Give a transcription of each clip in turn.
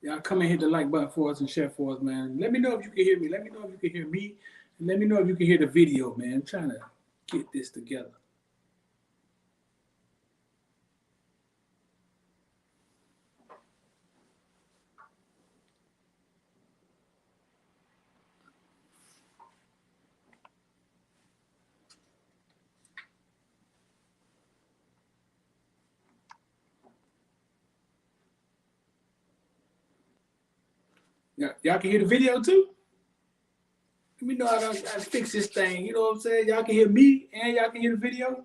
Y'all come and hit the like button for us and share for us, man. Let me know if you can hear me. Let me know if you can hear me. And let me know if you can hear the video, man. I'm trying to get this together. Y'all can hear the video too? Let me know how to fix this thing. You know what I'm saying? Y'all can hear me and y'all can hear the video.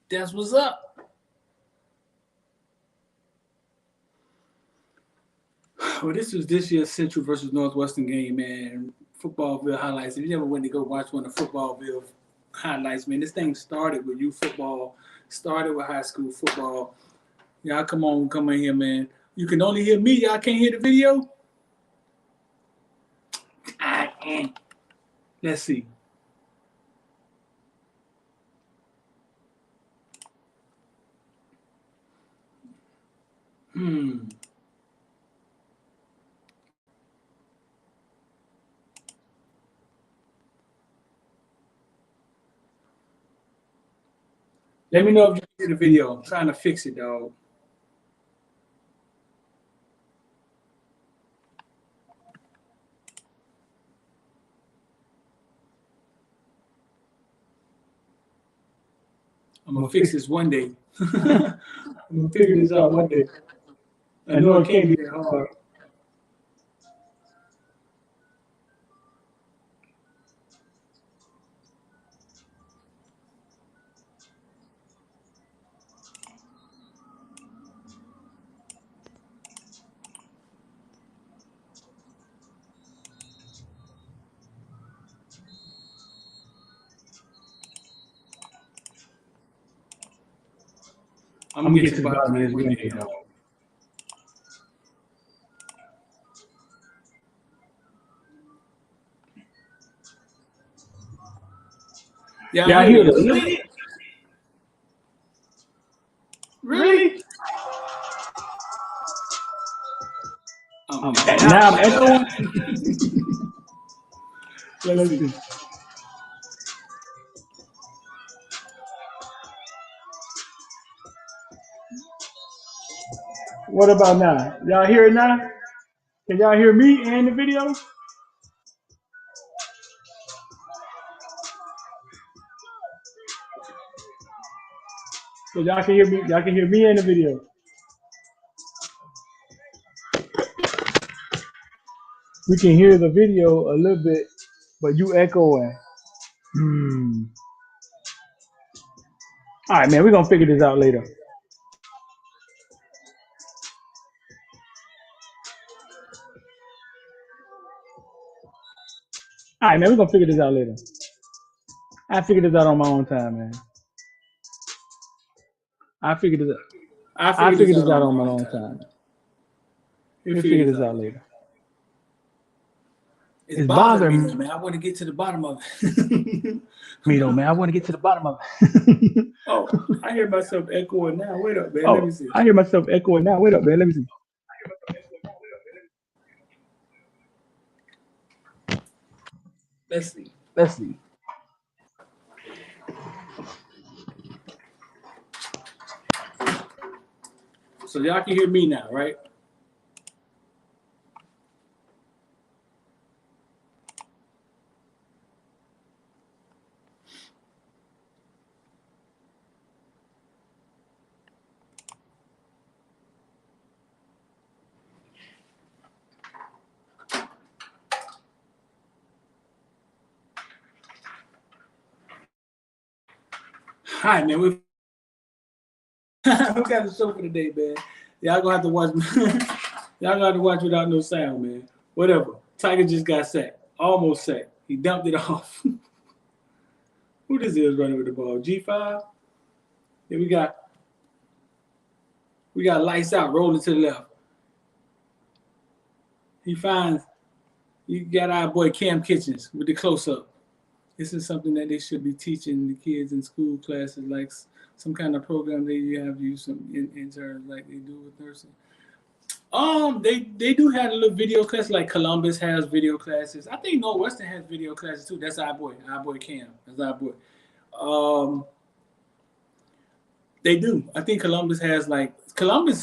That's what's up. Well, this was this year's Central versus Northwestern game, man. FOOTBALLVILLE highlights. If you ever went to go watch one of the FOOTBALLVILLE highlights, man, this thing started with youth football, started with high school football. Y'all come in here, man. You can only hear me. Y'all can't hear the video? Let's see. Let me know if you can hear the video. I'm trying to fix it, dog. I'm going to fix this one day. I'm going to figure this out one day. I know it can't be that hard. I'm going to get to the bottom of this video. Y'all hear this? Really? Now I'm echoing. Let's see. What about now? Y'all hear it now? Can y'all hear me and the video? So y'all can hear me. Y'all can hear me in the video. We can hear the video a little bit, but you echoing. All right, man. We're gonna figure this out later. All right, man. We're gonna figure this out later. I figured this out on my own time, man. I figured this out on my own time. We'll figure this out later. It's bothering me, man. I want to get to the bottom of it. Me though, man. I want to get to the bottom of it. Oh, I hear myself echoing now. Wait up, man. Let me see. I hear myself echoing now. Wait up, man. Let me see. Let's see. So y'all can hear me now, right? All right, man. We got the show for today, man. Y'all gonna have to watch. Y'all gonna have to watch without no sound, man. Whatever. Tiger just got sacked. Almost sacked. He dumped it off. Who this is running with the ball? G5? Yeah, we got lights out rolling to the left. He finds you got our boy Cam Kitchens with the close up. This is something that they should be teaching the kids in school classes, like some kind of program they have you some interns like they do with nursing. They do have a little video class, like Columbus has video classes. I think Northwestern has video classes too. That's our boy Cam. That's our boy. They do. I think Columbus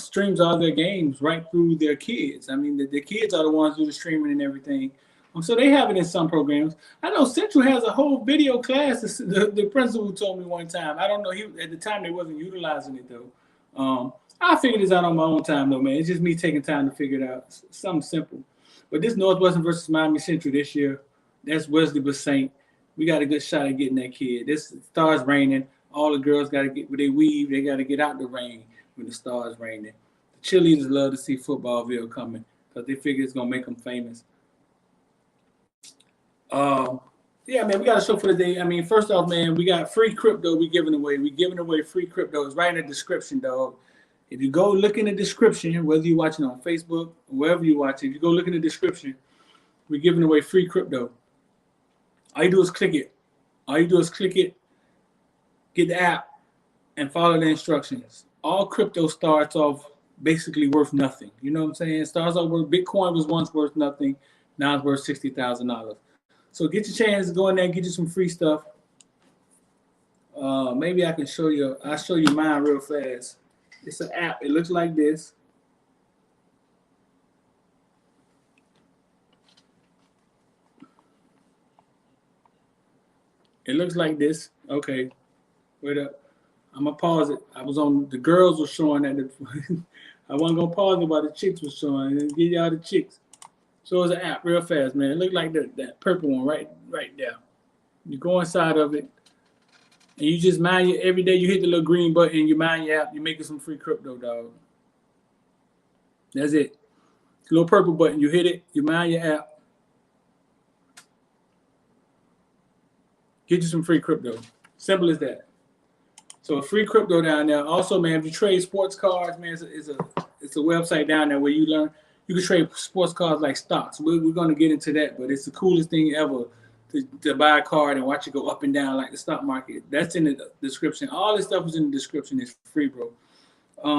streams all their games right through their kids. I mean, the kids are the ones who do the streaming and everything. So they have it in some programs. I know Central has a whole video class. The principal told me one time. I don't know. At the time they wasn't utilizing it though. I figured this out on my own time though, man. It's just me taking time to figure it out. It's something simple. But this Northwestern versus Miami Central this year, that's Wesley Basaint. We got a good shot at getting that kid. This starts raining. All the girls got to get, when they weave, they got to get out the rain when the stars raining. The cheerleaders love to see Footballville coming because they figure it's going to make them famous. Yeah, man, we got a show for the day. I mean, first off, man, we got free crypto we giving away. We giving away free crypto. It's right in the description, dog. If you go look in the description, whether you're watching on Facebook or wherever you're watching, if you go look in the description, we're giving away free crypto. All you do is click it. Get the app, and follow the instructions. All crypto starts off basically worth nothing. You know what I'm saying? It starts off worth, Bitcoin was once worth nothing. Now it's worth $60,000. So get your chance to go in there and get you some free stuff. Maybe I can show you. I'll show you mine real fast. It's an app. It looks like this. It looks like this. Okay. Wait up. I'm going to pause it. I was on, the girls were showing that. I wasn't going to pause it while the chicks were showing. And give y'all the chicks. So it's an app real fast, man. It looked like that purple one right there. You go inside of it. And you just mind your, every day you hit the little green button, you mind your app, you're making some free crypto, dog. That's it. Little purple button, you hit it, you mind your app. Get you some free crypto. Simple as that. So free crypto down there. Also, man, if you trade sports cards, man, it's a website down there where you learn. You can trade sports cards like stocks. We're going to get into that, but it's the coolest thing ever to buy a card and watch it go up and down like the stock market. That's in the description. All this stuff is in the description. It's free, bro.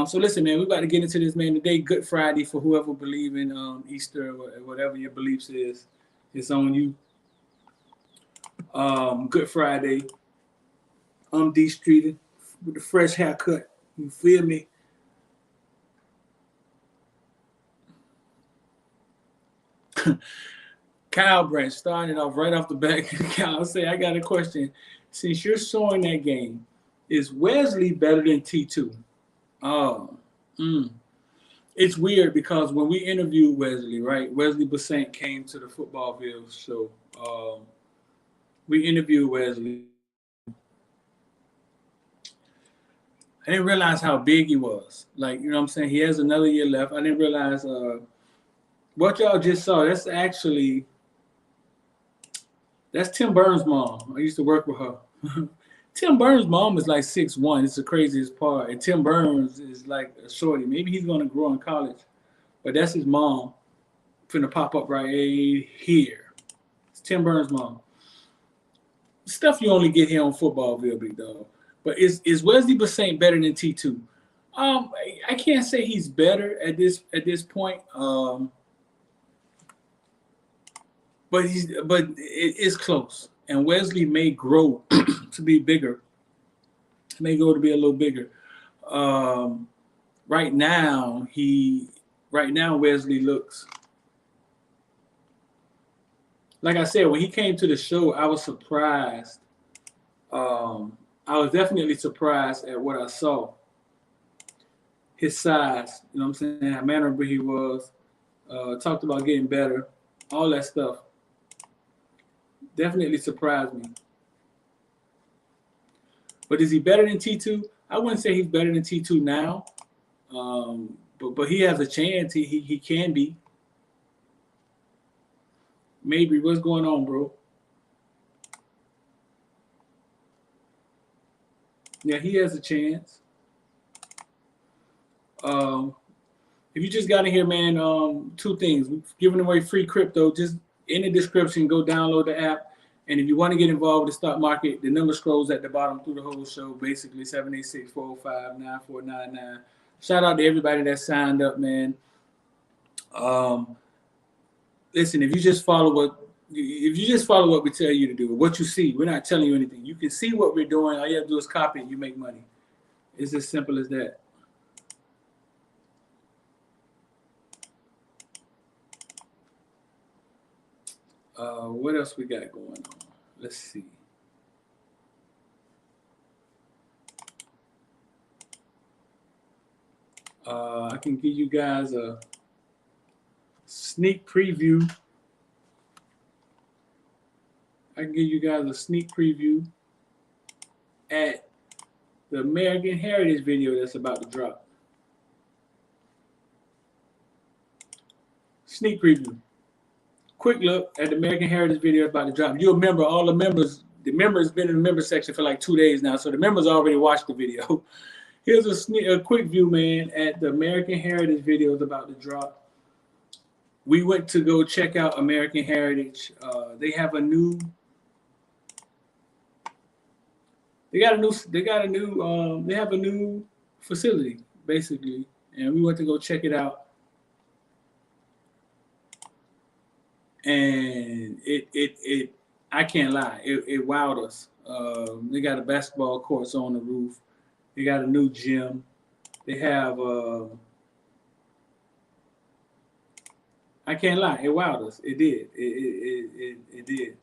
So listen, man, we're about to get into this, man. Today, Good Friday for whoever believe in Easter or whatever your beliefs is. It's on you. Good Friday. I'm D-Streeted with the fresh haircut. You feel me? Kyle Branch starting off right off the back. Kyle say, I got a question. Since you're showing that game, is Wesley better than T2? It's weird because when we interviewed Wesley, right? Wesley Basaint came to the Footballville show. We interviewed Wesley. I didn't realize how big he was. Like, you know what I'm saying? He has another year left. I didn't realize what y'all just saw. That's Tim Burns' mom. I used to work with her. Tim Burns' mom is like 6'1". It's the craziest part. And Tim Burns is like a shorty. Maybe he's going to grow in college. But that's his mom. Finna pop up right here. It's Tim Burns' mom. Stuff you only get here on Footballville, big dog. But is Wesley Basaint better than T2? I can't say he's better at this point. But it is close. And Wesley may grow to be bigger. May grow to be a little bigger. Right now Wesley looks, like I said, when he came to the show, I was surprised. I was definitely surprised at what I saw. His size, you know what I'm saying, how mannerable he was. Talked about getting better, all that stuff. Definitely surprised me. But is he better than T2? I wouldn't say he's better than T2 now. But he has a chance. He can be. Maybe. What's going on, bro? Yeah, he has a chance. If you just got in here, man, two things. We're giving away free crypto. Just in the description, go download the app. And if you want to get involved with the stock market, the number scrolls at the bottom through the whole show, basically 786-405-9499. Shout out to everybody that signed up, man. Listen, if you just follow what we tell you to do, what you see, we're not telling you anything. You can see what we're doing. All you have to do is copy it. You make money. It's as simple as that. What else we got going on? Let's see. I can give you guys a sneak preview. At the American Heritage video that's about to drop. Sneak preview. Quick look at the American Heritage video about to drop. You'll remember all the members. The members been in the member section for like 2 days now, so the members already watched the video. Here's a quick view, man, at the American Heritage video is about to drop. We went to go check out American Heritage. They have a new. They have a new facility basically, and we went to go check it out. And it I can't lie, it wowed us. They got a basketball courts on the roof. They got a new gym. They have I can't lie, it wowed us. It did. It did.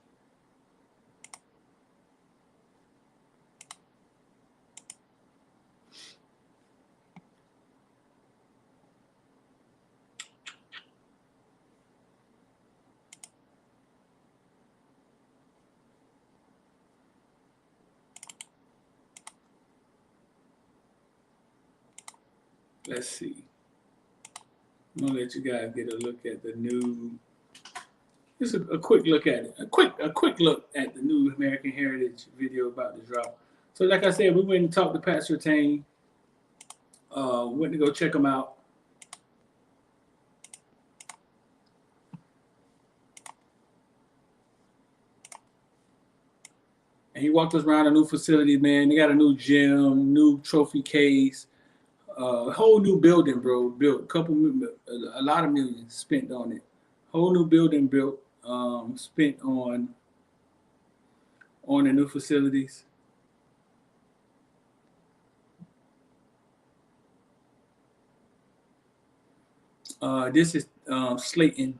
Let's see. I'm gonna let you guys get a look at the new. Just a quick look at it. A quick look at the new American Heritage video about to drop. So, like I said, we went and talked to Pat Surtain. Went to go check them out. And he walked us around a new facility, man. They got a new gym, new trophy case. A whole new building, bro. Built a lot of millions spent on it. Whole new building built, spent on the new facilities. This is Slayton.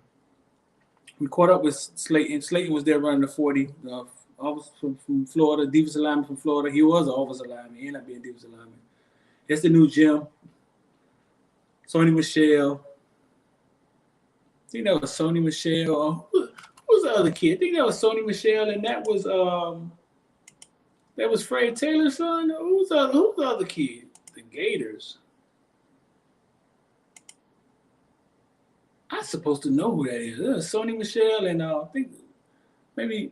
We caught up with Slayton. Slayton was there running the 40. I was from Florida, defensive lineman from Florida. He was an offensive lineman. He ended up being defensive lineman. That's the new gym. Sony Michelle. I think that was Sony Michelle. Who was the other kid? I think that was Sony Michelle, and that was Fred Taylor's son. Who's the other kid? The Gators. I'm supposed to know who that is. Sony Michelle, and I think maybe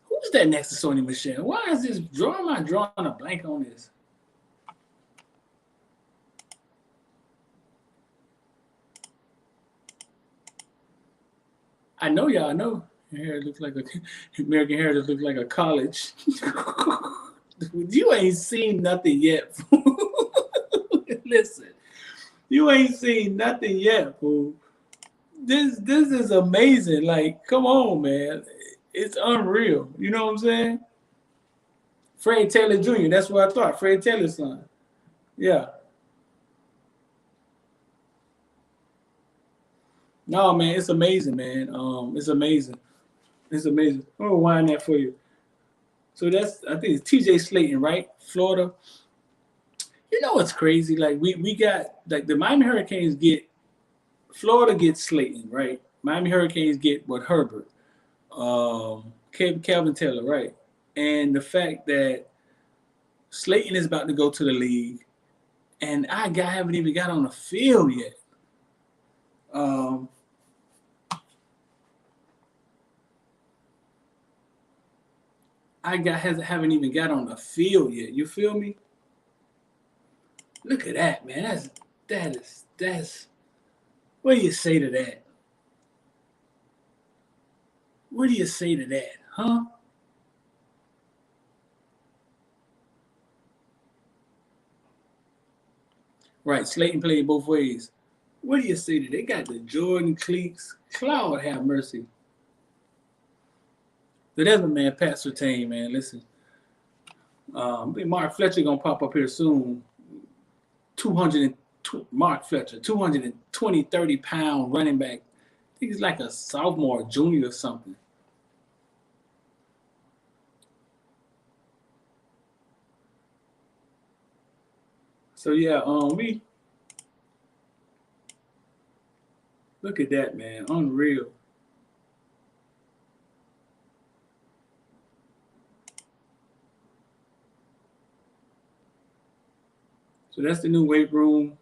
who's that next to Sony Michelle? Why is this drawing? Am I drawing a blank on this? I know y'all know. Hair looks like American Heritage looks like a college. You ain't seen nothing yet. Listen, you ain't seen nothing yet, fool. This is amazing. Like, come on, man. It's unreal. You know what I'm saying? Fred Taylor Jr. That's what I thought. Fred Taylor's son. Yeah. No, man, it's amazing, man. It's amazing. It's amazing. I'm gonna wind that for you. So I think it's TJ Slayton, right? Florida. You know what's crazy? Like we got like the Miami Hurricanes Florida gets Slayton, right? Miami Hurricanes get Herbert, Calvin Taylor, right? And the fact that Slayton is about to go to the league, and I haven't even got on the field yet. haven't even got on the field yet. You feel me? Look at that, man. That's. What do you say to that? What do you say to that, huh? Right, Slayton played both ways. What do you say to? They got the Jordan cleats. Cloud have mercy. So that's my man, Pat Surtain, man. Listen, Mark Fletcher gonna pop up here soon. 200 Mark Fletcher, 220, 30-pound running back. I think he's like a sophomore, junior or something. So yeah, we look at that, man. Unreal. So that's the new weight room,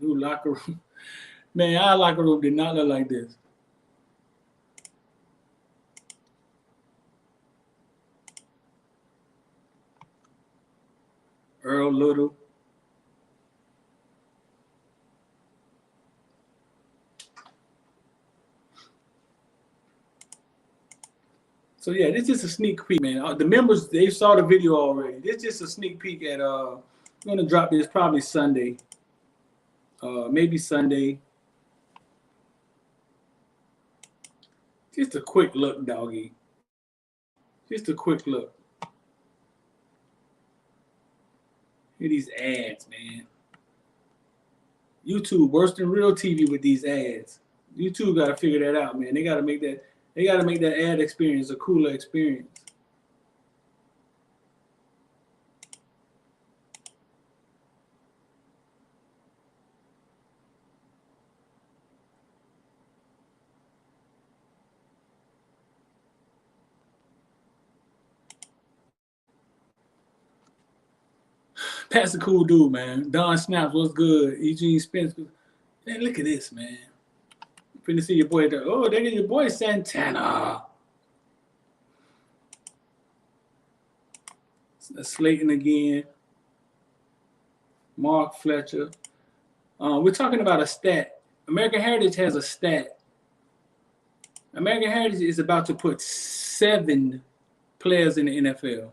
new locker room. Man, our locker room did not look like this. Earl Little. So yeah, this is a sneak peek, man. The members, they saw the video already. This is just a sneak peek at I'm gonna drop this probably Sunday. Maybe Sunday. Just a quick look, doggy. Just a quick look. Hear these ads, man. YouTube worse than real TV with these ads. YouTube got to figure that out, man. They got to make that. They got to make that ad experience a cooler experience. Pat's a cool dude, man. Don Snaps, what's good? Eugene Spence. Man, look at this, man. Finna see your boy there. Oh, there your boy Santana. Slayton again. Mark Fletcher. We're talking about a stat. American Heritage has a stat. American Heritage is about to put 7 players in the NFL.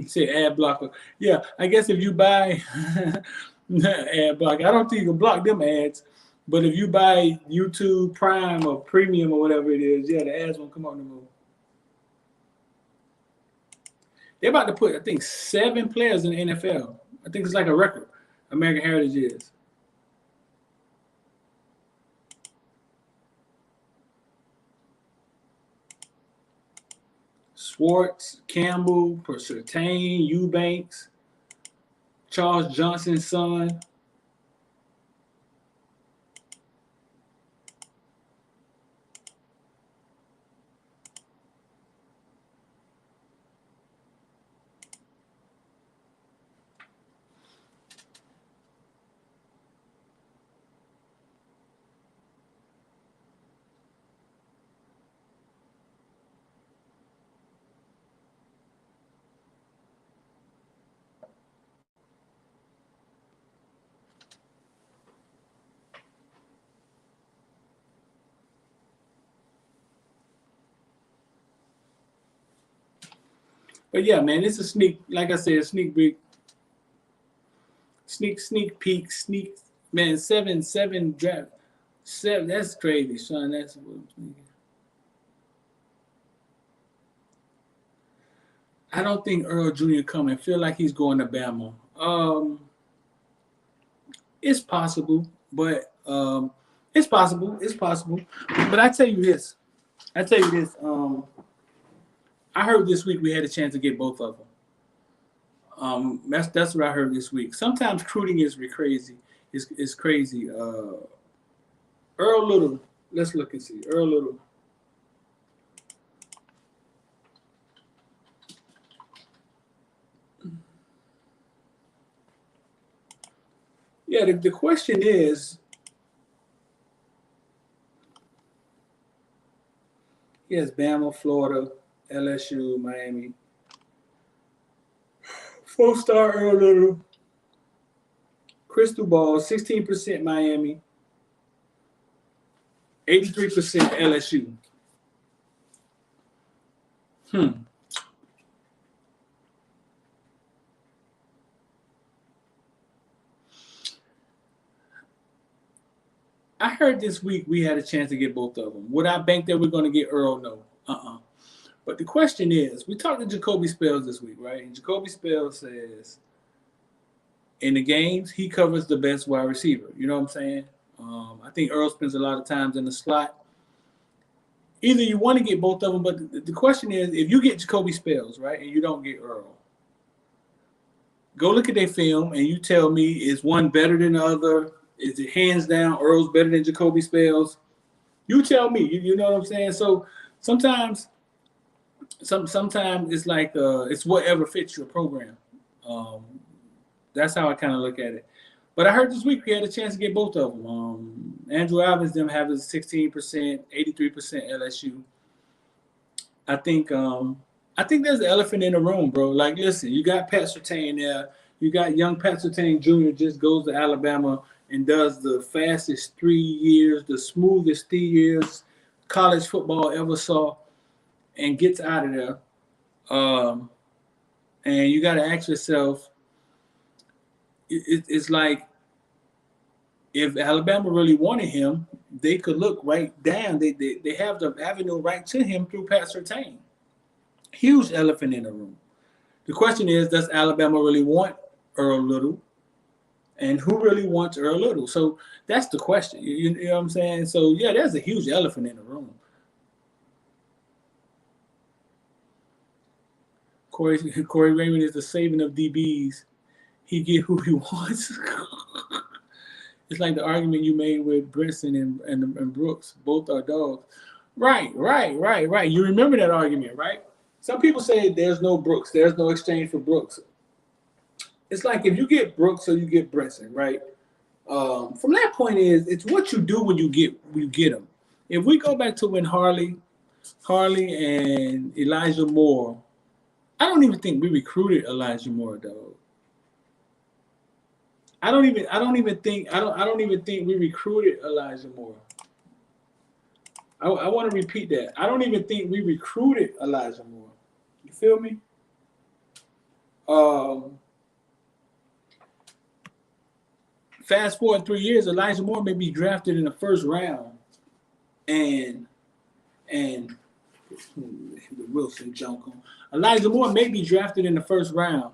Say ad blocker. Yeah, I guess if you buy ad block, I don't think you can block them ads. But if you buy YouTube Prime or Premium or whatever it is, yeah, the ads won't come on the move. They're about to put, I think, 7 players in the NFL. I think it's like a record. American Heritage is. Schwartz, Campbell, Surtain, Eubanks, Charles Johnson's son. But yeah, man, it's a sneak, like I said, sneak peek. Sneak peek, man, 7 draft. 7, that's crazy, son. That's what I'm thinking. I don't think Earl Jr. coming. Feel like he's going to Bama. It's possible, but it's possible. It's possible. But I tell you this. I heard this week we had a chance to get both of them. That's what I heard this week. Sometimes recruiting is crazy. It's crazy. Earl Little. Let's look and see. Earl Little. Yeah, the question is, yes, Bama, Florida. LSU, Miami. 4-star Earl Little. Crystal Ball, 16% Miami. 83% LSU. I heard this week we had a chance to get both of them. Would I bank that we're going to get Earl? No. But the question is, we talked to Jacoby Spells this week, right? And Jacoby Spells says in the games, he covers the best wide receiver. You know what I'm saying? I think Earl spends a lot of times in the slot. Either you want to get both of them, but the question is, if you get Jacoby Spells, right, and you don't get Earl, go look at their film and you tell me, is one better than the other? Is it hands down Earl's better than Jacoby Spells? You tell me. You know what I'm saying? So sometimes it's like it's whatever fits your program. That's how I kind of look at it. But I heard this week we had a chance to get both of them. Andrew Alvin's them have a 16%, 83% LSU. I think there's an elephant in the room, bro. Like, listen, you got Pat Surtain there. You got young Pat Surtain Jr. just goes to Alabama and does the fastest 3 years, the smoothest 3 years college football ever saw, and gets out of there. And you got to ask yourself, it's like, if Alabama really wanted him, they could look right down. They have the avenue right to him through Pat Surtain. Huge elephant in the room. The question is, does Alabama really want Earl Little? And who really wants Earl Little? So that's the question. You know what I'm saying? So, yeah, there's a huge elephant in the room. Corey Raymond is the saving of DBs. He get who he wants. It's like the argument you made with Brinson and Brooks. Both are dogs. Right. You remember that argument, right? Some people say there's no Brooks. There's no exchange for Brooks. It's like if you get Brooks or you get Brinson, right? From that point it's what you do when you get them. If we go back to when Harley and Elijah Moore, I don't even think we recruited Elijah Moore, dog. I don't even think we recruited Elijah Moore. I want to repeat that. I don't even think we recruited Elijah Moore. You feel me? Fast forward 3 years, Elijah Moore may be drafted in the first round, and the Wilson Jungle. Elijah Moore may be drafted in the first round.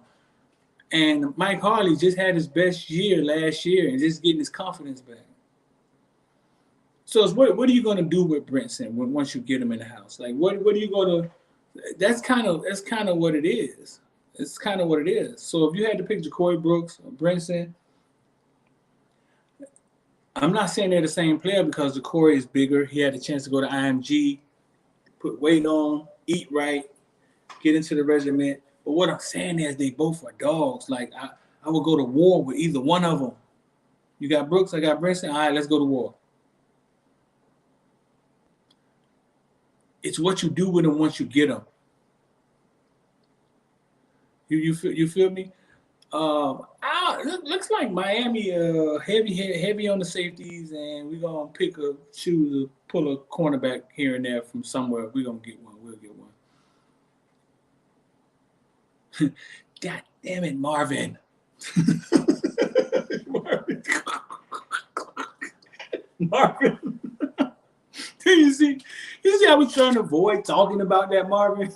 And Mike Harley just had his best year last year and just getting his confidence back. So it's what are you going to do with Brinson once you get him in the house? Like what are you going to? That's kind of what it is. It's kind of what it is. So if you had to pick Ja'Cory Brooks or Brinson, I'm not saying they're the same player because Ja'Cory is bigger. He had a chance to go to IMG, put weight on, eat right, get into the regiment. But what I'm saying is they both are dogs. Like, I would go to war with either one of them. You got Brooks, I got Brinson. All right, let's go to war. It's what you do with them once you get them. You feel me? Looks like Miami heavy on the safeties, and we're going to pull a cornerback here and there from somewhere. We're going to get one. We'll get one. God damn it, Marvin. Marvin. You see I was trying to avoid talking about that, Marvin?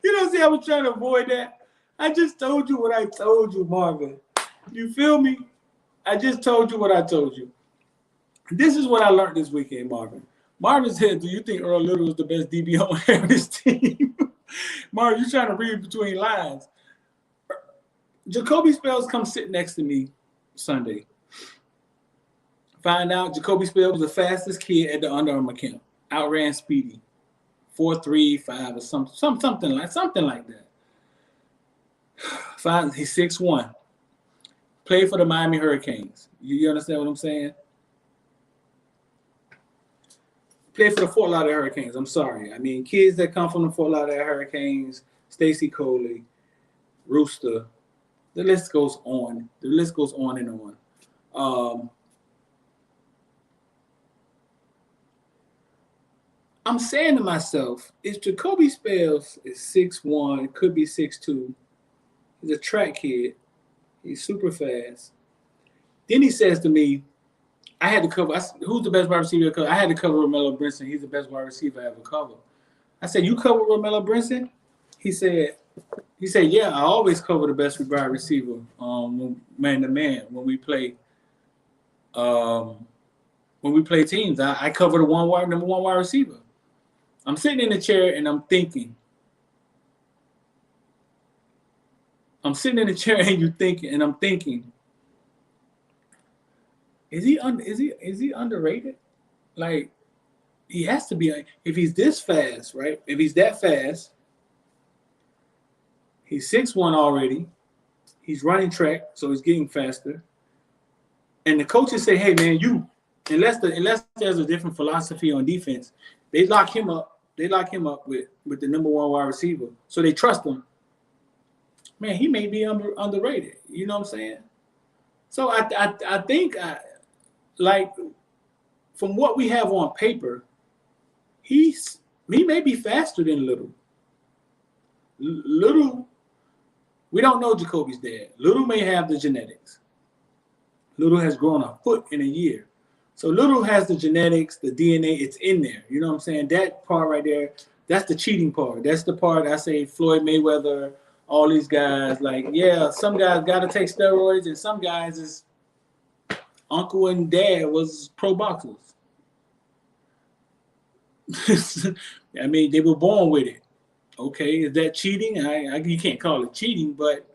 You don't see I was trying to avoid that? I just told you what I told you, Marvin. You feel me? I just told you what I told you. This is what I learned this weekend, Marvin. Marvin said, do you think Earl Little is the best DB on this team? Marvin, you're trying to read between lines. Jacoby Spells comes sit next to me Sunday. Find out Jacoby Spells was the fastest kid at the Under Armour camp. Outran Speedy. 4.35 or something like that. He's 6'1". Played for the Miami Hurricanes. You understand what I'm saying? Play for the Fort Lauderdale Hurricanes. I'm sorry. I mean, kids that come from the Fort Lauderdale Hurricanes, Stacy Coley, Rooster. The list goes on. The list goes on and on. I'm saying to myself, if Jacoby Spells is 6'1", could be 6'2", he's a track kid, he's super fast. Then he says to me, I had to cover, who's the best wide receiver? I had to cover Romello Brinson. He's the best wide receiver I ever covered. I said, you cover Romello Brinson? He said, yeah, I always cover the best wide receiver, man to man when we play. When we play teams, I cover the number one wide receiver. I'm sitting in the chair and I'm thinking. I'm sitting in the chair and I'm thinking. Is he underrated? Like, he has to be. If he's this fast, right? If he's that fast, he's 6'1" already. He's running track, so he's getting faster. And the coaches say, "Hey, man, unless there's a different philosophy on defense, they lock him up. They lock him up with the number one wide receiver, so they trust him. Man, he may be underrated. You know what I'm saying? So I think like from what we have on paper, he may be faster than Little. Little, we don't know Jacoby's dad. Little may have the genetics. Little has grown a foot in a year. So Little has the genetics, the DNA, it's in there. You know what I'm saying? That part right there, that's the cheating part. That's the part I say Floyd Mayweather, all these guys, like, yeah, some guys got to take steroids and some guys is uncle and dad was pro boxers. I mean, they were born with it. Okay, is that cheating? You can't call it cheating, but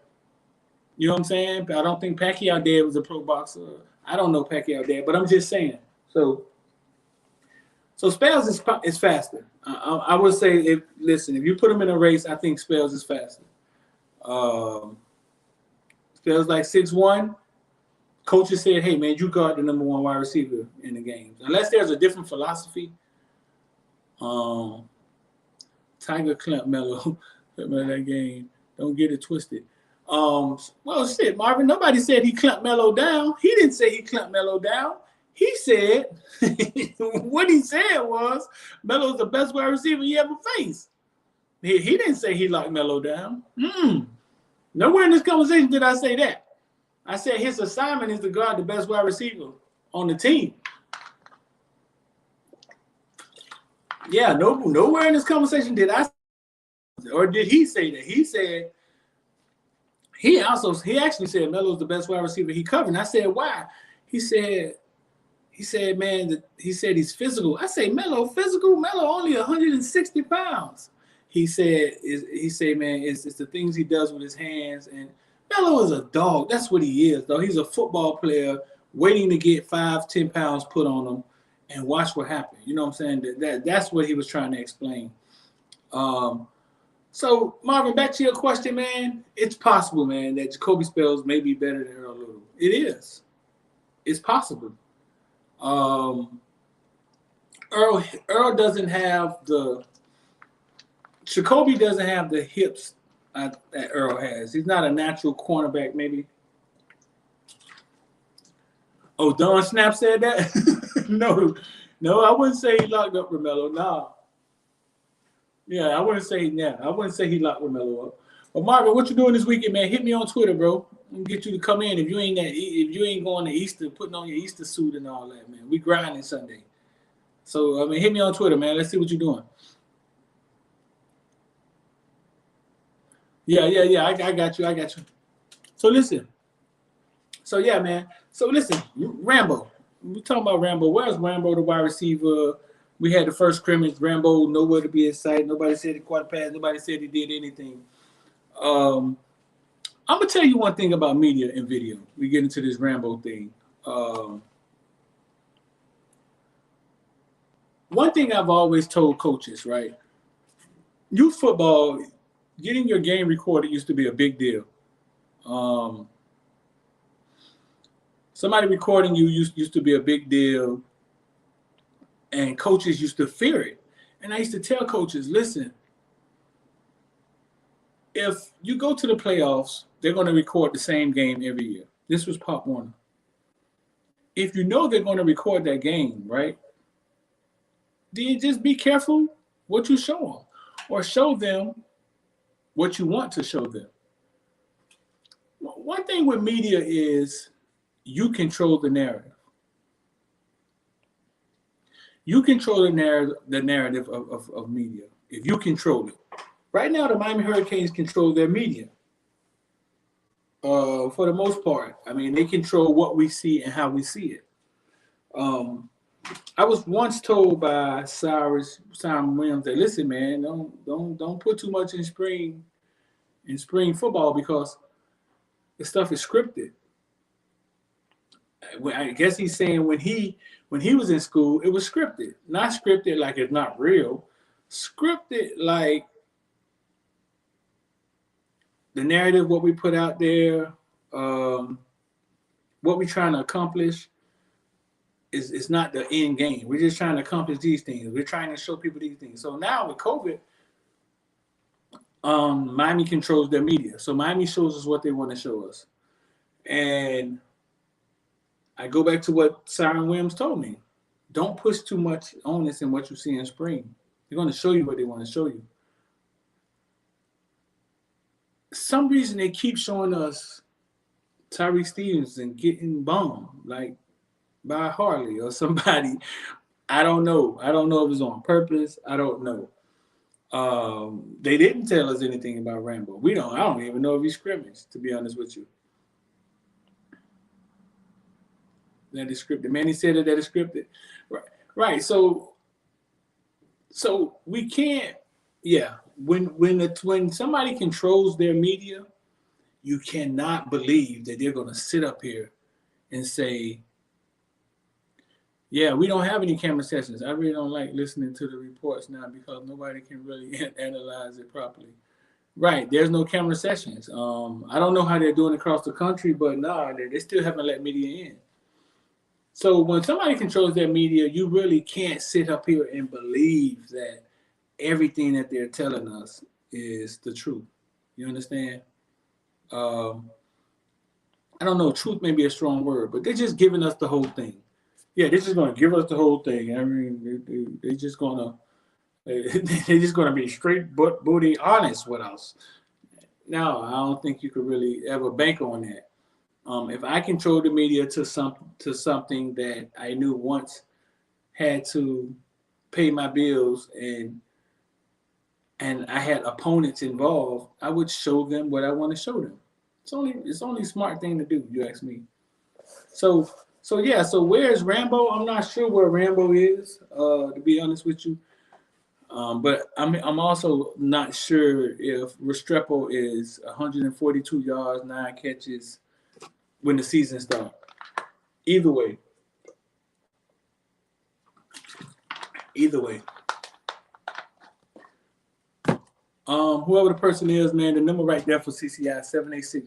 you know what I'm saying? I don't think Pacquiao dad was a pro boxer. I don't know Pacquiao dad, but I'm just saying. So Spells is faster. I would say if you put him in a race, I think Spells is faster. Spells like 6'1". Coaches said, "Hey man, you guard the number one wide receiver in the games, unless there's a different philosophy." Tiger clamped Melo that game. Don't get it twisted. Well, shit, Marvin. Nobody said he clamped Melo down. He didn't say he clamped Melo down. He said what he said was Melo's the best wide receiver he ever faced. He didn't say he locked Melo down. Nowhere in this conversation did I say that. I said his assignment is to guard the best wide receiver on the team. Yeah, nowhere in this conversation did I, or did he say that. He said he actually said Melo's the best wide receiver he covered. And I said, why? He said, man, he said he's physical. I say, Melo physical? Melo only 160 pounds. He said, man, it's the things he does with his hands. And Melo is a dog. That's what he is, though. He's a football player waiting to get 5-10 pounds put on him and watch what happens. You know what I'm saying? That's what he was trying to explain. So, Marvin, back to your question, man. It's possible, man, that Jacoby Spells may be better than Earl Little. It is. It's possible. Earl doesn't have Jacoby doesn't have the hips that Earl has. He's not a natural cornerback, maybe. Oh, Don Snap said that? No, I wouldn't say he locked up Romello. Nah. Yeah, I wouldn't say he locked Romello up. But Marvin, what you doing this weekend, man? Hit me on Twitter, bro. I'm gonna get you to come in if you ain't going to Easter, putting on your Easter suit and all that, man. We grinding Sunday. So hit me on Twitter, man. Let's see what you're doing. Yeah. I got you. So listen. So yeah, man. So listen, Rambo. We talking about Rambo. Where's Rambo, the wide receiver? We had the first scrimmage. Rambo nowhere to be in sight. Nobody said he caught a pass. Nobody said he did anything. I'm gonna tell you one thing about media and video. We get into this Rambo thing. One thing I've always told coaches, right? Youth football, getting your game recorded used to be a big deal. Somebody recording you used to be a big deal. And coaches used to fear it. And I used to tell coaches, listen, if you go to the playoffs, they're going to record the same game every year. This was Pop Warner. If you know they're going to record that game, right, then just be careful what you show them, or show them what you want to show them. One thing with media is you control the narrative. You control the narrative of media if you control it. Right now, the Miami Hurricanes control their media. For the most part, I mean, they control what we see and how we see it. I was once told by Simon Williams that, listen, man, don't put too much in spring football because the stuff is scripted. I guess he's saying when he was in school, it was scripted. Not scripted like it's not real. Scripted like the narrative, what we put out there, what we're trying to accomplish is not the end game. We're just trying to accomplish these things. We're trying to show people these things. So now with COVID, Miami controls their media. So Miami shows us what they want to show us. And I go back to what Simon Williams told me. Don't push too much onus in what you see in spring. They're going to show you what they want to show you. Some reason they keep showing us Tyreek Stevenson getting bombed, like by Harley or somebody. I don't know. I don't know if it's on purpose. I don't know. They didn't tell us anything about Rambo. I don't even know if he scrimmaged, to be honest with you. That is scripted. Manny said that is scripted. Right. So we can't, yeah. When somebody controls their media, you cannot believe that they're going to sit up here and say, yeah, we don't have any camera sessions. I really don't like listening to the reports now because nobody can really analyze it properly. Right, there's no camera sessions. I don't know how they're doing across the country, but no, they still haven't let media in. So when somebody controls their media, you really can't sit up here and believe that everything that they're telling us is the truth. You understand? I don't know, truth may be a strong word, but they're just giving us the whole thing. Yeah, they're just going to give us the whole thing. I mean, they're just going to be straight booty honest with us. No, I don't think you could really ever bank on that. If I control the media to something that I knew once had to pay my bills and I had opponents involved, I would show them what I want to show them. It's only a smart thing to do, you ask me. So where's Rambo? I'm not sure where Rambo is, to be honest with you. But I'm also not sure if Restrepo is 142 yards, 9 catches when the season starts. Either way. Whoever the person is, man, the number right there for CCI,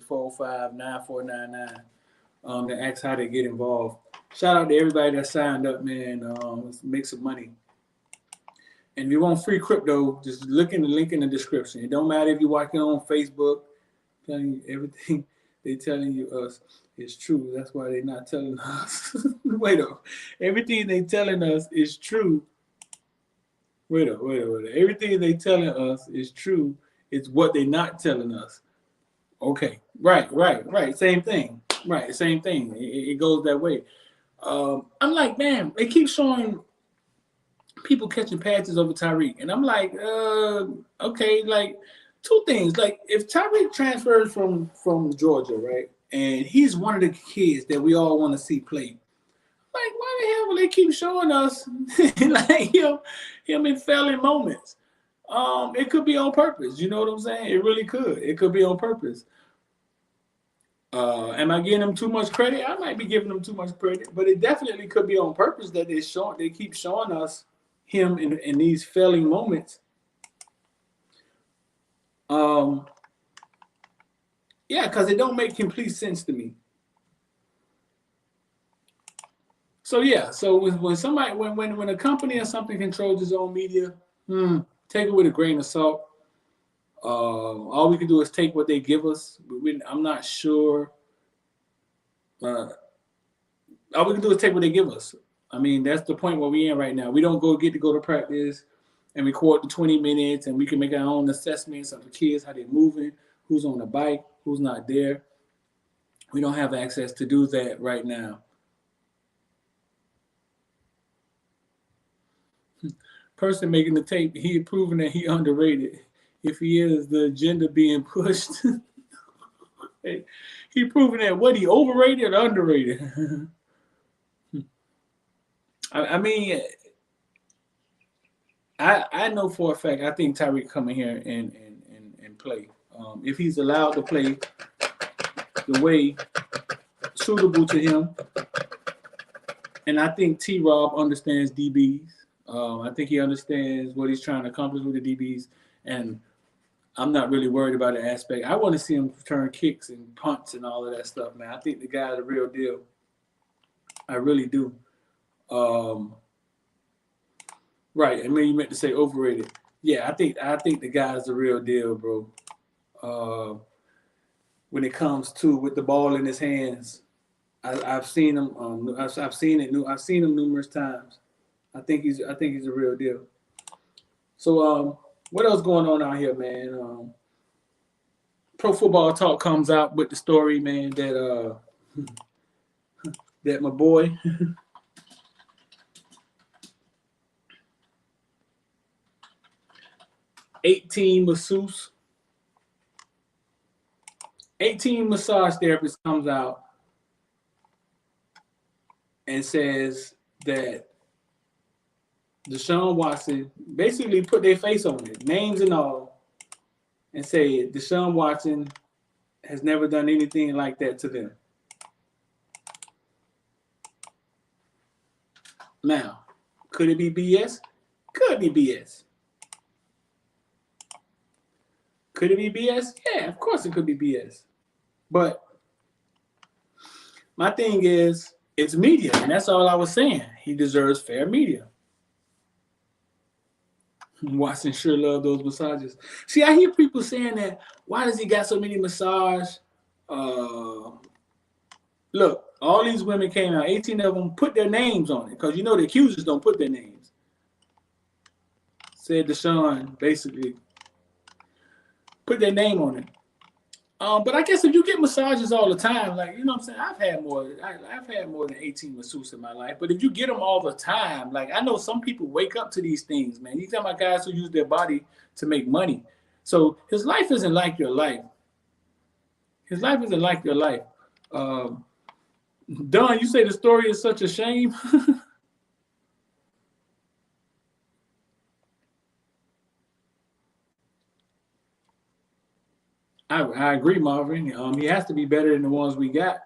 786-405-9499. To ask how they get involved. Shout out to everybody that signed up, man. Let's make some money. And if you want free crypto, just look in the link in the description. It don't matter if you're watching on Facebook, telling you everything they telling you us is true. That's why they're not telling us. Wait up. Everything they telling us is true. Wait up. Everything they telling us is true. It's what they're not telling us. Okay. Right. Same thing. Right. Same thing. It goes that way. I'm like, man, they keep showing people catching passes over Tyreek. And I'm like, okay, like two things. Like if Tyreek transfers from Georgia, right, and he's one of the kids that we all want to see play, like why the hell will they keep showing us like him in failing moments? It could be on purpose. You know what I'm saying? It really could. It could be on purpose. Am I giving them too much credit? I might be giving them too much credit, but it definitely could be on purpose that they keep showing us him in these failing moments. Yeah, because it don't make complete sense to me. So yeah, so when somebody when a company or something controls its own media, take it with a grain of salt. All we can do is take what they give us. I'm not sure. Uh, all we can do is take what they give us. I mean, that's the point where we're in right now. We don't get to go to practice and record the 20 minutes, and we can make our own assessments of the kids, how they're moving, who's on the bike, who's not there. We don't have access to do that right now. Person making the tape, he proving that he underrated. If he is, the agenda being pushed. He proving that what, he overrated or underrated? I mean, I know for a fact, I think Tyreek come in here and play. If he's allowed to play the way suitable to him, and I think T-Rob understands DBs. I think he understands what he's trying to accomplish with the DBs, and I'm not really worried about the aspect. I want to see him return kicks and punts and all of that stuff, man. I think the guy's the real deal. I really do. Right. I mean, you meant to say overrated. Yeah, I think the guy's the real deal, bro. When it comes to with the ball in his hands, I've seen him. I've seen it. I've seen him numerous times. I think he's a real deal. So, what else going on out here, man? Pro Football Talk comes out with the story, man, that that my boy 18 masseuse, 18 massage therapist comes out and says that Deshaun Watson basically put their face on it, names and all, and say Deshaun Watson has never done anything like that to them. Now, could it be BS? Could be BS. Could it be BS? Yeah, of course it could be BS. But my thing is, it's media, and that's all I was saying. He deserves fair media. Watson sure love those massages. See, I hear people saying that, why does he got so many massage? Look, all these women came out, 18 of them put their names on it, because you know the accusers don't put their names. Said Deshaun, basically, put their name on it. But I guess if you get massages all the time, like, you know what I'm saying, I've had more than 18 masseuses in my life. But if you get them all the time, like, I know some people wake up to these things, man. You talking about guys who use their body to make money. So his life isn't like your life. His life isn't like your life. Don, you say the story is such a shame. I agree, Marvin. He has to be better than the ones we got.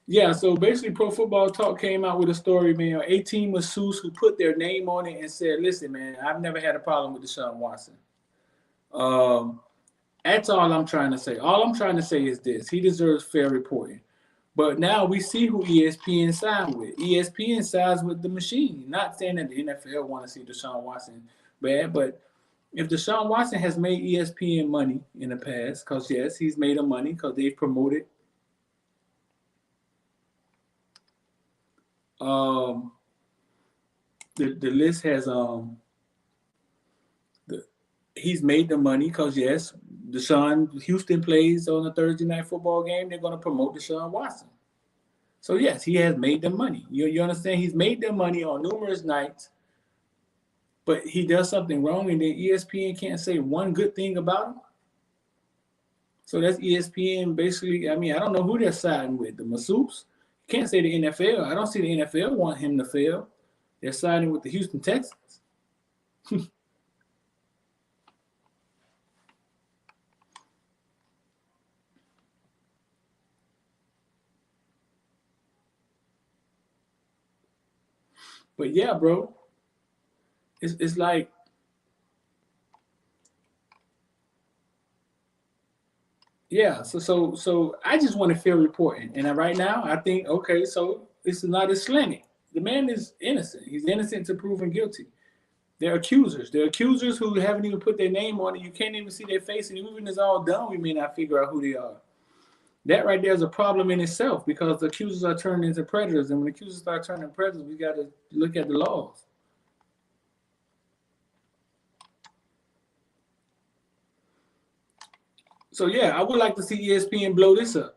Yeah, so basically Pro Football Talk came out with a story, man. 18 masseuses who put their name on it and said, listen, man, I've never had a problem with Deshaun Watson. That's all I'm trying to say. All I'm trying to say is this. He deserves fair reporting. But now we see who ESPN signed with. ESPN sides with the machine. Not saying that the NFL want to see Deshaun Watson bad, but if Deshaun Watson has made ESPN money in the past, because yes, he's made them money because they've promoted the list has he's made the money because yes, Deshaun Houston plays on a Thursday night football game. They're going to promote Deshaun Watson. So yes, he has made them money. You understand? He's made them money on numerous nights, but he does something wrong, and then ESPN can't say one good thing about him. So that's ESPN basically. I mean, I don't know who they're siding with. The masseuses. Can't say the NFL. I don't see the NFL want him to fail. They're siding with the Houston Texans. But yeah, bro, it's like Yeah, so I just want to fair reporting, and right now I think okay, so it's not as slanted. The man is innocent. He's innocent to proven guilty. They're accusers. They're accusers who haven't even put their name on it. You can't even see their face, and even when it's all done, we may not figure out who they are. That right there is a problem in itself because the accusers are turned into predators, and when accusers start turning into predators, we got to look at the laws. So yeah, I would like to see ESPN blow this up.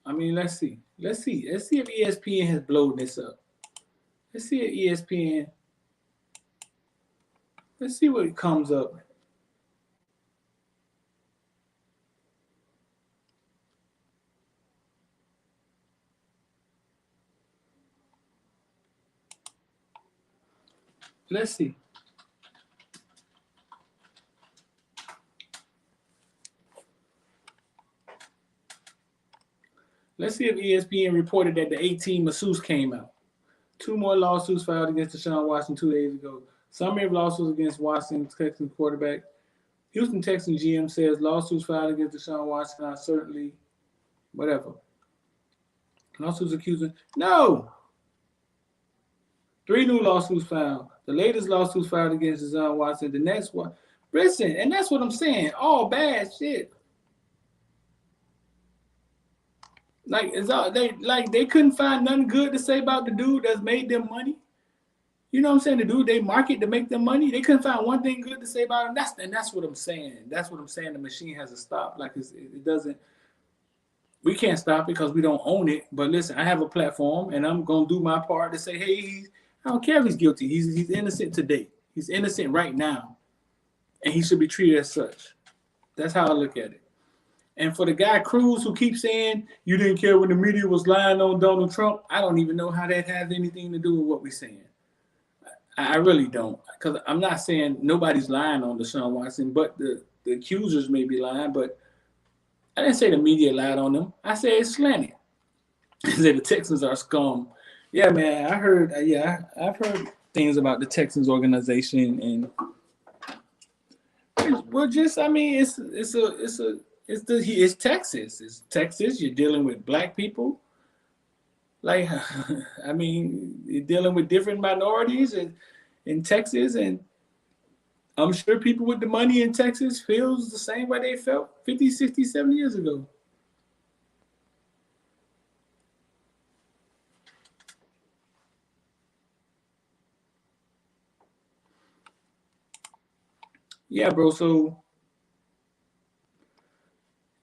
I mean, let's see. Let's see if ESPN has blown this up. Let's see if ESPN. Let's see what comes up. Let's see. Let's see if ESPN reported that the 18 masseuse came out. Two more lawsuits filed against Deshaun Watson 2 days ago. Summary of lawsuits against Watson, Texans quarterback. Houston Texans GM says lawsuits filed against Deshaun Watson are certainly whatever. Lawsuits accusing. No! 3 new lawsuits filed. The latest lawsuits filed against Deshaun Watson. The next one. Listen, and that's what I'm saying. All bad shit. Like it's all they couldn't find nothing good to say about the dude that's made them money. You know what I'm saying? The dude they market to make them money. They couldn't find one thing good to say about him. That's what I'm saying. That's what I'm saying. The machine has to stop. Like it doesn't. We can't stop it because we don't own it. But listen, I have a platform, and I'm gonna do my part to say, hey, I don't care if he's guilty. He's innocent today. He's innocent right now, and he should be treated as such. That's how I look at it. And for the guy Cruz who keeps saying you didn't care when the media was lying on Donald Trump, I don't even know how that has anything to do with what we're saying. I really don't, because I'm not saying nobody's lying on Deshaun Watson, but the accusers may be lying. But I didn't say the media lied on them. I said it's slanted. I said the Texans are scum. Yeah, man, I heard. Yeah, I've heard things about the Texans organization, and well, just I mean, it's Texas. It's Texas. You're dealing with black people. Like, I mean, you're dealing with different minorities in Texas, and I'm sure people with the money in Texas feels the same way they felt 50, 60, 70 years ago. Yeah, bro. So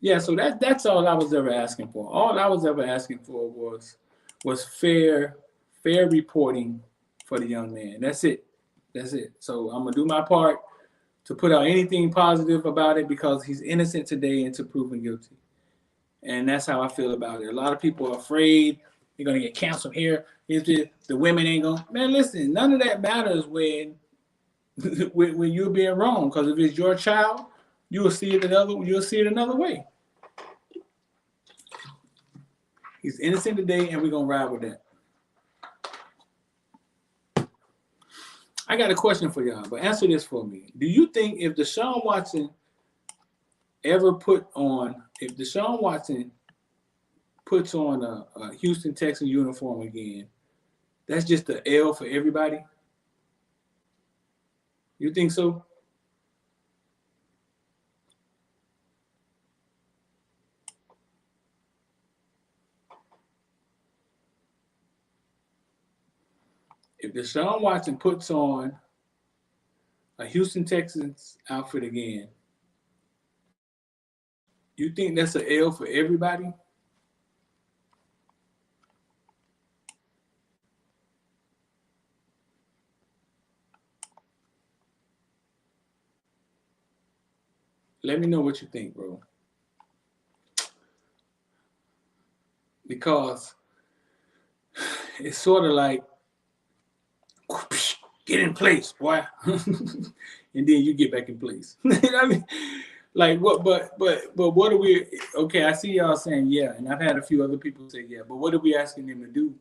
yeah, so that's all I was ever asking for. All I was ever asking for was fair reporting for the young man. That's it. That's it. So I'm gonna do my part to put out anything positive about it because he's innocent today and to proven guilty. And that's how I feel about it. A lot of people are afraid you're gonna get canceled here. The women ain't gonna. Man, listen, none of that matters when when you're being wrong. Because if it's your child, you'll see it another way. He's innocent today, and we're gonna ride with that. I got a question for y'all, but answer this for me. Do you think if Deshaun Watson if Deshaun Watson puts on a Houston Texans uniform again, that's just an L for everybody? You think so? If Deshaun Watson puts on a Houston Texans outfit again, you think that's an L for everybody? Let me know what you think, bro. Because it's sort of like, get in place, boy. And then you get back in place. You know what I mean? Like what? But what are we? Okay, I see y'all saying yeah, and I've had a few other people say yeah. But what are we asking him to do?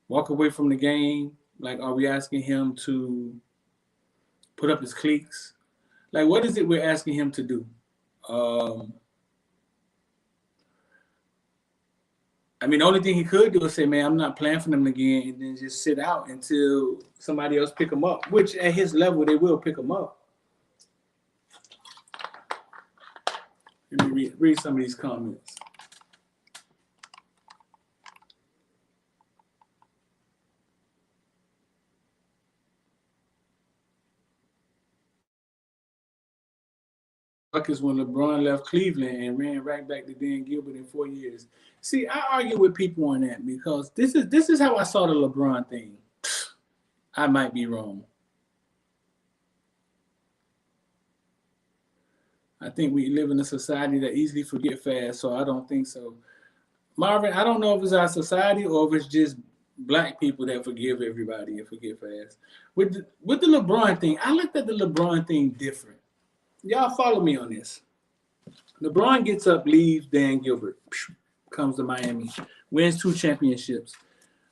Walk away from the game? Like, are we asking him to put up his cleats? Like, what is it we're asking him to do? Um, I mean, the only thing he could do is say, man, I'm not playing for them again, and then just sit out until somebody else pick him up, which at his level, they will pick him up. Let me read some of these comments. Is when LeBron left Cleveland and ran right back to Dan Gilbert in 4 years. See, I argue with people on that because this is how I saw the LeBron thing. I might be wrong. I think we live in a society that easily forget fast, so I don't think so. Marvin, I don't know if it's our society or if it's just black people that forgive everybody and forget fast. With the LeBron thing, I looked at the LeBron thing different. Y'all follow me on this. LeBron gets up, leaves Dan Gilbert, comes to Miami, wins 2 championships.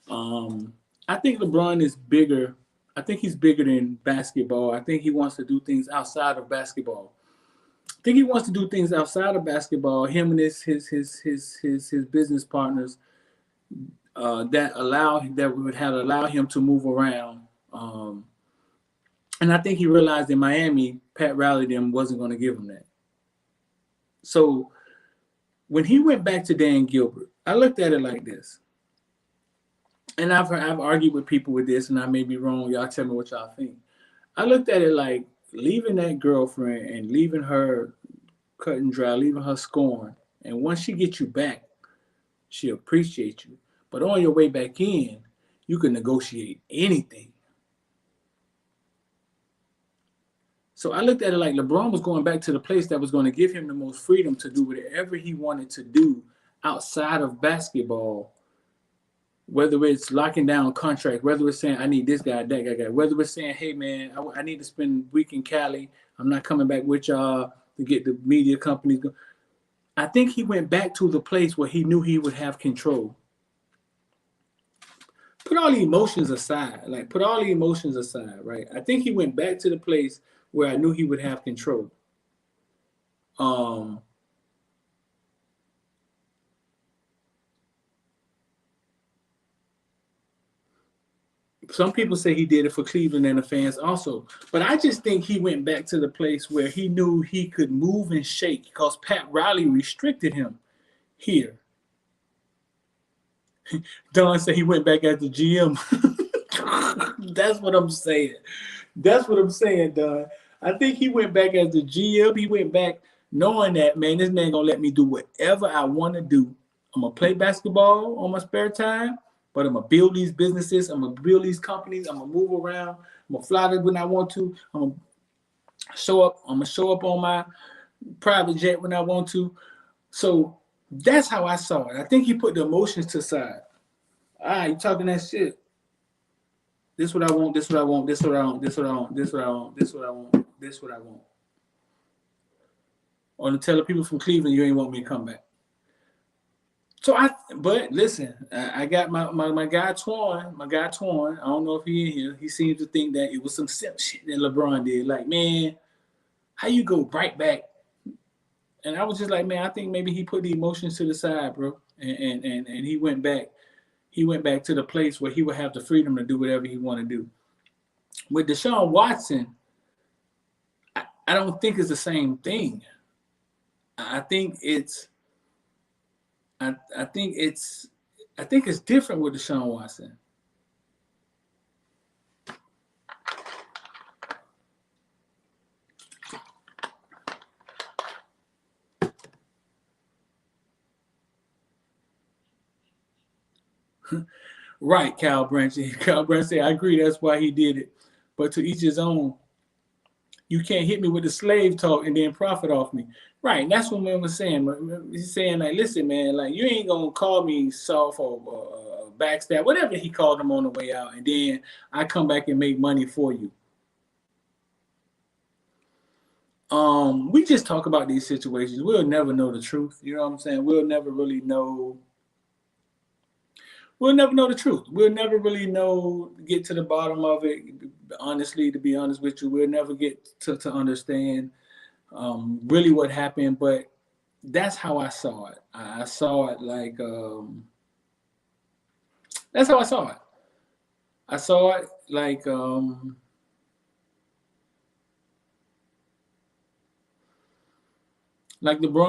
I think LeBron is bigger. I think he's bigger than basketball. I think he wants to do things outside of basketball. I think he wants to do things outside of basketball. Him and his business partners that would have allowed him to move around. And I think he realized in Miami, Pat Riley wasn't going to give him that. So when he went back to Dan Gilbert, I looked at it like this. And I've argued with people with this, and I may be wrong. Y'all tell me what y'all think. I looked at it like leaving that girlfriend and leaving her cut and dry, leaving her scorned. And once she gets you back, she appreciates you. But on your way back in, you can negotiate anything. So I looked at it like LeBron was going back to the place that was going to give him the most freedom to do whatever he wanted to do outside of basketball, whether it's locking down a contract, whether it's saying, I need this guy, that guy, whether it's saying, hey, man, I need to spend a week in Cali. I'm not coming back with y'all to get the media companies going. I think he went back to the place where he knew he would have control. Put all the emotions aside, right? I think he went back to the place where I knew he would have control. Some people say he did it for Cleveland and the fans also. But I just think he went back to the place where he knew he could move and shake because Pat Riley restricted him here. Don said he went back as the GM. That's what I'm saying. Don. I think he went back as the GM. He went back knowing that, man, this man going to let me do whatever I want to do. I'm going to play basketball on my spare time, but I'm going to build these businesses. I'm going to build these companies. I'm going to move around. I'm going to fly there when I want to. I'm going to show up. I'm going to show up on my private jet when I want to. So that's how I saw it. I think he put the emotions to the side. All right, you talking that shit. This what I want, this what I want, this what I want, this what I want, this what I want, this what I want, this what I want. Or to tell the people from Cleveland you ain't want me to come back. But listen, I got my guy Shawn. I don't know if he in here. He seems to think that it was some simp shit that LeBron did. Like, man, how you go right back? And I was just like, man, I think maybe he put the emotions to the side, bro. And he went back. He went back to the place where he would have the freedom to do whatever he want to do. With Deshaun Watson, I don't think it's the same thing. I think it's different with Deshaun Watson. Right, Cal Branch. Cal Branch said, I agree, that's why he did it. But to each his own. You can't hit me with the slave talk and then profit off me. Right, and that's what man was saying. He's saying, like, listen, man, like, you ain't going to call me soft or backstab, whatever he called him on the way out, and then I come back and make money for you. We just talk about these situations. We'll never know the truth. You know what I'm saying? We'll never really know. We'll never know the truth. We'll never really get to the bottom of it. Honestly, to be honest with you, we'll never get to understand really what happened. But that's how I saw it. I saw it like That's how I saw it. I saw it like LeBron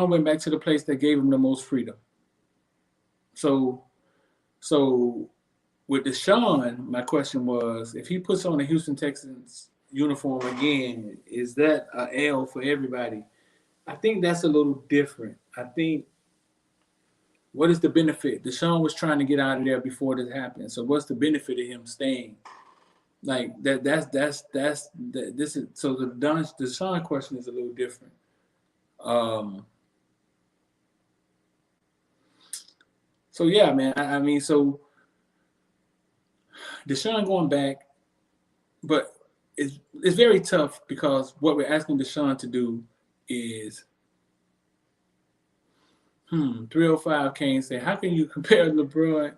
went back to the place that gave him the most freedom. So with Deshaun, my question was, if he puts on the Houston Texans uniform again, is that an L for everybody? I think that's a little different. I think, what is the benefit? Deshaun was trying to get out of there before this happened. So what's the benefit of him staying? Like this is so the Deshaun question is a little different. So yeah, man. I mean, so Deshaun going back, but it's very tough because what we're asking Deshaun to do is 305 Kane said, how can you compare Jordan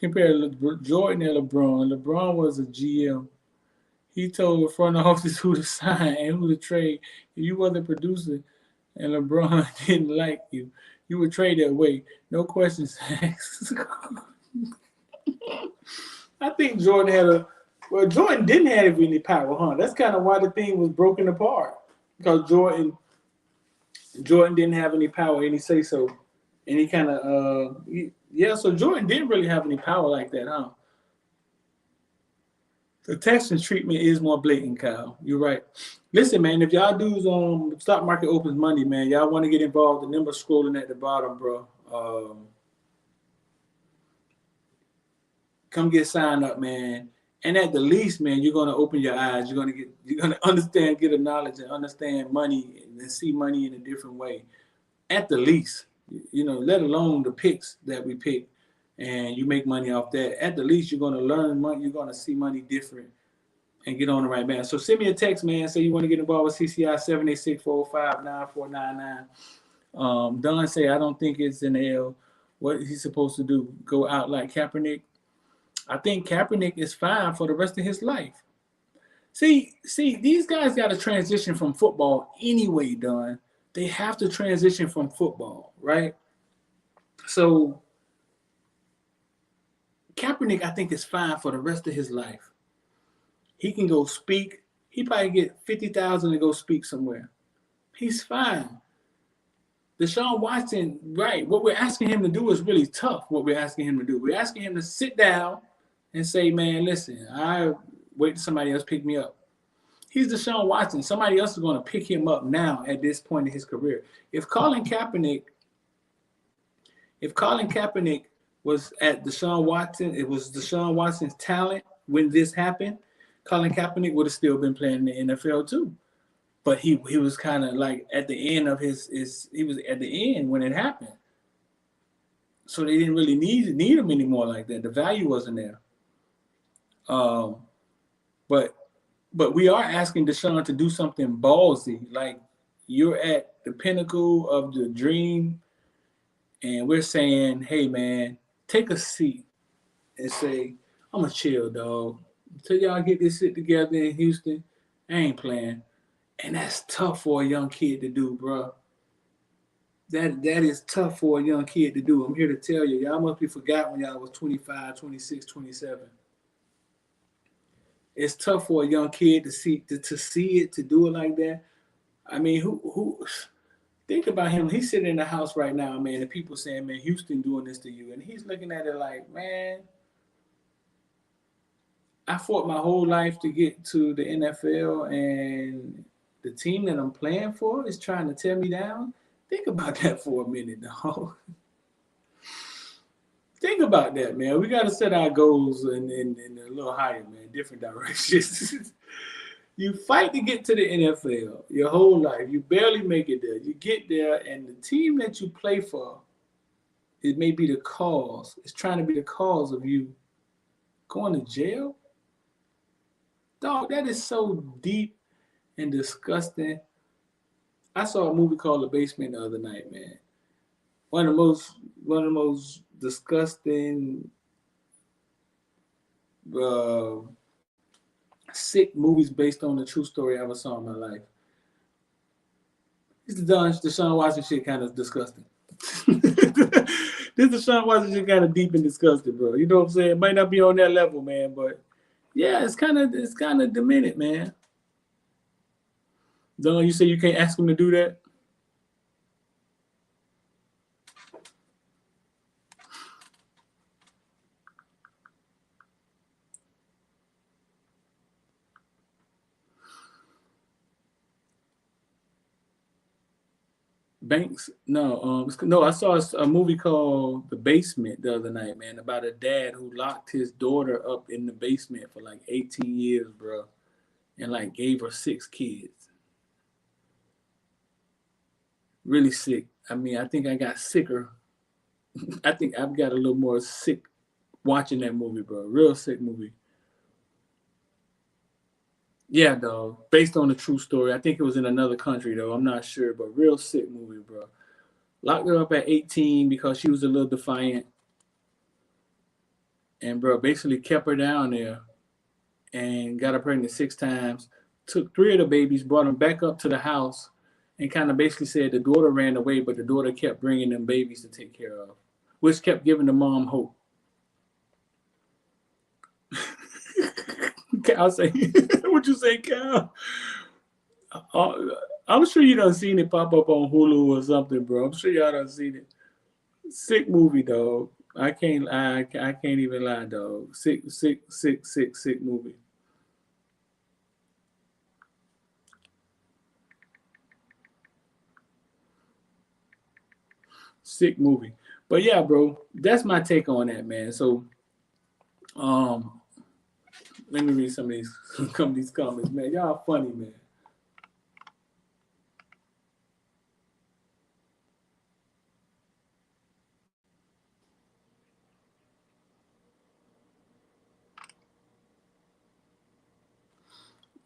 and LeBron? LeBron was a GM. He told the front office who to sign and who to trade. If you wasn't producing and LeBron didn't like you, you would trade that way. No questions asked. I think Jordan Jordan didn't have any power, huh? That's kind of why the thing was broken apart. Because Jordan didn't have any power, any say so. And he kind of, so Jordan didn't really have any power like that, huh? The Texans treatment is more blatant, Kyle. You're right. Listen, man, if y'all dudes stock market opens Monday, man, y'all want to get involved, the number scrolling at the bottom, bro. Come get signed up, man. And at the least, man, you're gonna open your eyes. You're gonna understand, get a knowledge, and understand money and see money in a different way. At the least, let alone the picks that we pick, and you make money off that. At the least, you're gonna learn money. You're gonna see money different, and get on the right man. So send me a text, man. Say you want to get involved with CCI 786-405-9499. Don say I don't think it's an L. What is he supposed to do? Go out like Kaepernick? I think Kaepernick is fine for the rest of his life. See, these guys got to transition from football anyway, Don. They have to transition from football, right? So Kaepernick, I think, is fine for the rest of his life. He can go speak. He probably get $50,000 to go speak somewhere. He's fine. Deshaun Watson, right, what we're asking him to do is really tough, what we're asking him to do. We're asking him to sit down and say, man, listen, I wait till somebody else pick me up. He's Deshaun Watson. Somebody else is going to pick him up now at this point in his career. If Colin Kaepernick was at Deshaun Watson, it was Deshaun Watson's talent when this happened, Colin Kaepernick would have still been playing in the NFL too. But he was kind of like at the end of he was at the end when it happened. So they didn't really need him anymore like that. The value wasn't there. But we are asking Deshaun to do something ballsy. Like, you're at the pinnacle of the dream, and we're saying, hey, man, take a seat and say, I'm going to chill, dog. Until y'all get this shit together in Houston, I ain't playing. And that's tough for a young kid to do, bro. That is tough for a young kid to do. I'm here to tell you, y'all must be forgot when y'all was 25, 26, 27. It's tough for a young kid to see it, to do it like that. I mean, who think about him. He's sitting in the house right now, man, and people saying, man, Houston doing this to you. And he's looking at it like, man, I fought my whole life to get to the NFL, and the team that I'm playing for is trying to tear me down. Think about that for a minute, dog. Think about that, man. We got to set our goals in a little higher, man, different directions. You fight to get to the NFL your whole life. You barely make it there. You get there, and the team that you play for, it may be the cause. It's trying to be the cause of you going to jail. Dog, that is so deep and disgusting. I saw a movie called The Basement the other night, man. One of the most disgusting, sick movies based on the true story I ever saw in my life. It's the Deshaun Watson shit kind of disgusting. This Deshaun Watson just kind of deep and disgusted, bro. You know what I'm saying? It might not be on that level, man, but yeah, it's kind of demented, man. Don, you say you can't ask him to do that? Banks? No. I saw a movie called The Basement the other night, man, about a dad who locked his daughter up in the basement for like 18 years, bro, and like gave her 6 kids. Really sick. I mean, I think I got sicker. I think I've got a little more sick watching that movie, bro. Real sick movie. Yeah, dog. Based on a true story. I think it was in another country, though. I'm not sure, but real sick movie, bro. Locked her up at 18 because she was a little defiant. And, bro, basically kept her down there and got her pregnant 6 times. Took 3 of the babies, brought them back up to the house, and kind of basically said the daughter ran away, but the daughter kept bringing them babies to take care of, which kept giving the mom hope. Cal say, what you say, Cal? I'm sure you done seen it pop up on Hulu or something, bro. I'm sure y'all done seen it. Sick movie, dog. I can't even lie, dog. Sick movie. Sick movie. But yeah, bro, that's my take on that, man. So, let me read some of these comments, man. Y'all funny, man.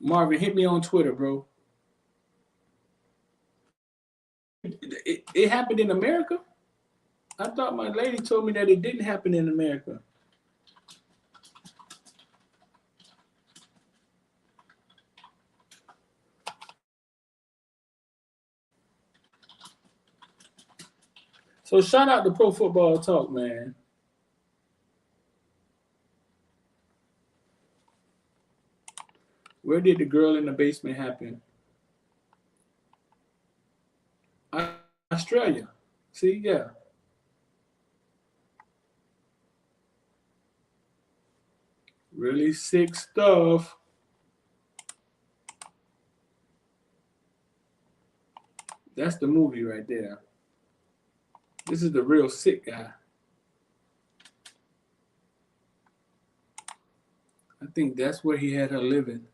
Marvin, hit me on Twitter, bro. It happened in America? I thought my lady told me that it didn't happen in America. So shout out to Pro Football Talk, man. Where did the girl in the basement happen? Australia. See, yeah. Really sick stuff. That's the movie right there. This is the real sick guy. I think that's where he had her living.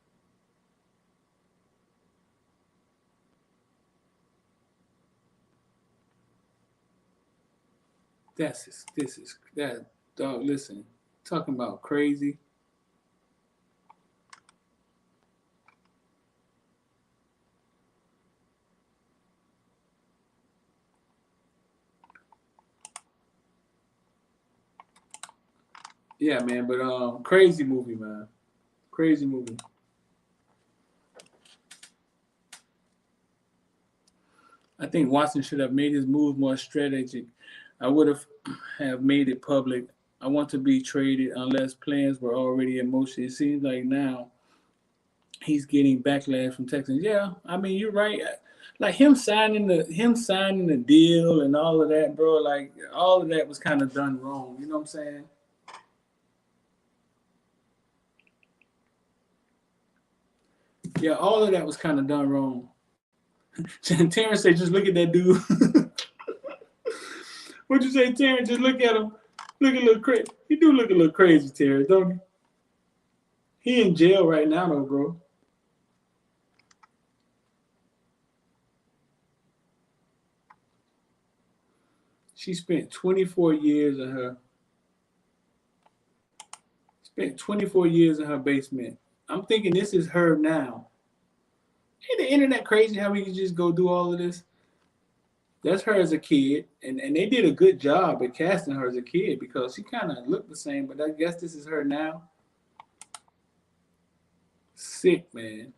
This is that dog. Listen, talking about crazy. Yeah, man, but crazy movie, man. Crazy movie. I think Watson should have made his move more strategic. I would have made it public. I want to be traded unless plans were already in motion. It seems like now he's getting backlash from Texans. Yeah, I mean you're right. Like him signing the deal and all of that, bro. Like all of that was kind of done wrong. You know what I'm saying? Yeah, all of that was kind of done wrong. Terrence said, "Just look at that dude." What'd you say, Terrence? Just look at him. Look a little crazy. He do look a little crazy, Terrence, don't he? He in jail right now, though, bro. She spent 24 years in her. Spent 24 years in her basement. I'm thinking this is her now. Ain't the internet crazy how we can just go do all of this? That's her as a kid, and they did a good job at casting her as a kid because she kind of looked the same, but I guess this is her now. Sick, man.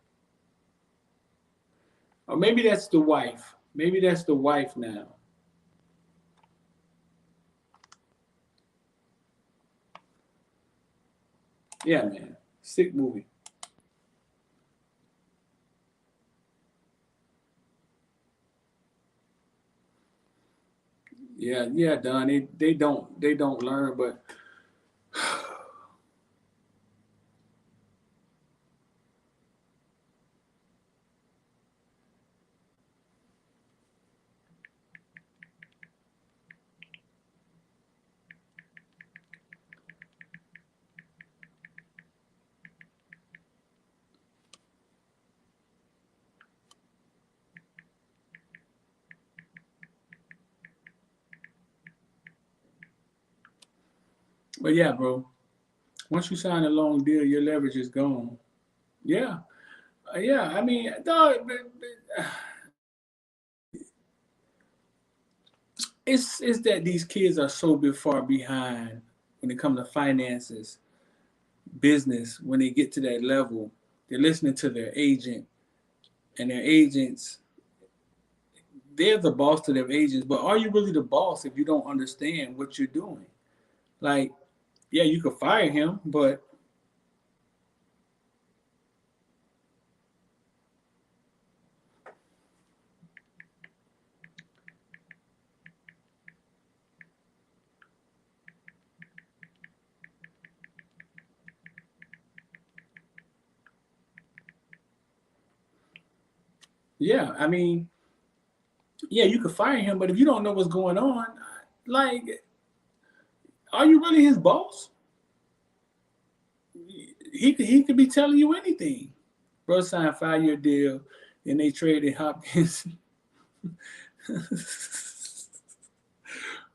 Or maybe that's the wife. Maybe that's the wife now. Yeah, man. Sick movie. Yeah, Don. They don't learn, but yeah, bro. Once you sign a long deal, your leverage is gone. Yeah, yeah. I mean, dog, it's that these kids are so far behind when it comes to finances, business. When they get to that level, they're listening to their agent, and their agents, they're the boss to their agents. But are you really the boss if you don't understand what you're doing? Like, yeah, you could fire him, but yeah, I mean, yeah, you could fire him, but if you don't know what's going on, like, are you really his boss? He could be telling you anything. Bro signed a 5-year deal, and they traded Hopkins.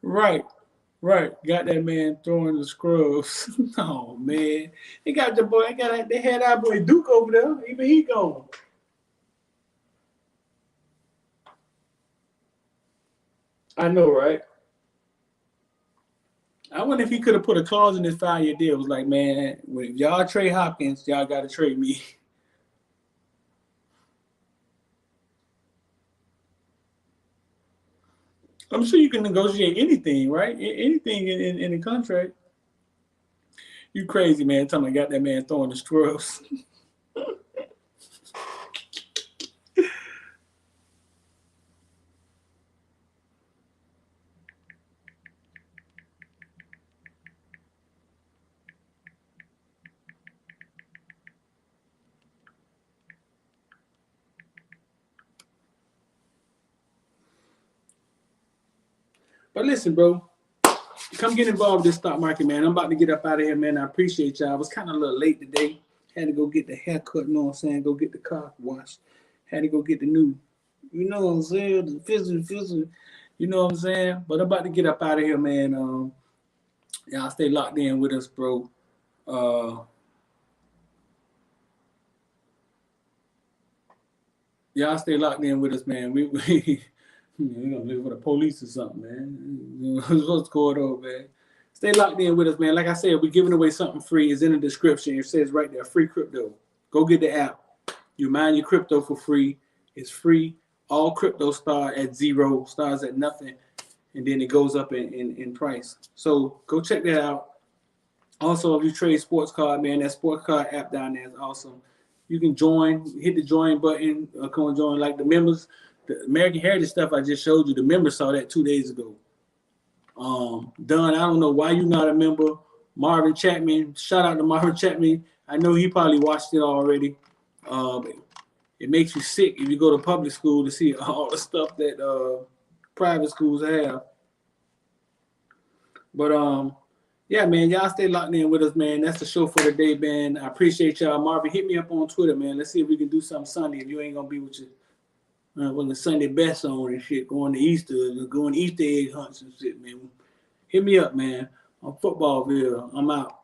Right, right. Got that man throwing the scrubs. Oh man, they got the boy. They had our boy Duke over there. Even he gone. I know, right? I wonder if he could have put a clause in his 5-year deal. It was like, man, if y'all trade Hopkins, y'all got to trade me. I'm sure you can negotiate anything, right? Anything in the contract. You crazy, man. Tell me, I got that man throwing the scrubs. But listen, bro, come get involved with this stock market, man. I'm about to get up out of here, man. I appreciate y'all. I was kind of a little late today. Had to go get the haircut, you know what I'm saying? Go get the car washed. Had to go get the new, you know what I'm saying? The fizzle, you know what I'm saying? But I'm about to get up out of here, man. Y'all stay locked in with us, bro. Uh, y'all stay locked in with us, man. We gonna live with the police or something, man. What's going on, man? Stay locked in with us, man. Like I said, we're giving away something free. It's in the description. It says right there, free crypto. Go get the app. You mine your crypto for free. It's free. All crypto start at zero, starts at nothing, and then it goes up in price. So go check that out. Also, if you trade sports card, man, that sports card app down there is awesome. You can join, hit the join button, come and join. Like the members, the American Heritage stuff I just showed you, the members saw that 2 days ago. Dunn, I don't know why you're not a member. Marvin Chapman, shout out to Marvin Chapman. I know he probably watched it already. It makes you sick if you go to public school to see all the stuff that private schools have. But yeah, man, y'all stay locked in with us, man. That's the show for the day, man. I appreciate y'all. Marvin, hit me up on Twitter, man. Let's see if we can do something Sunday. If you ain't gonna be with your when the Sunday best on and shit, going to Easter, going Easter egg hunts and shit, man. Hit me up, man. On Footballville. I'm out.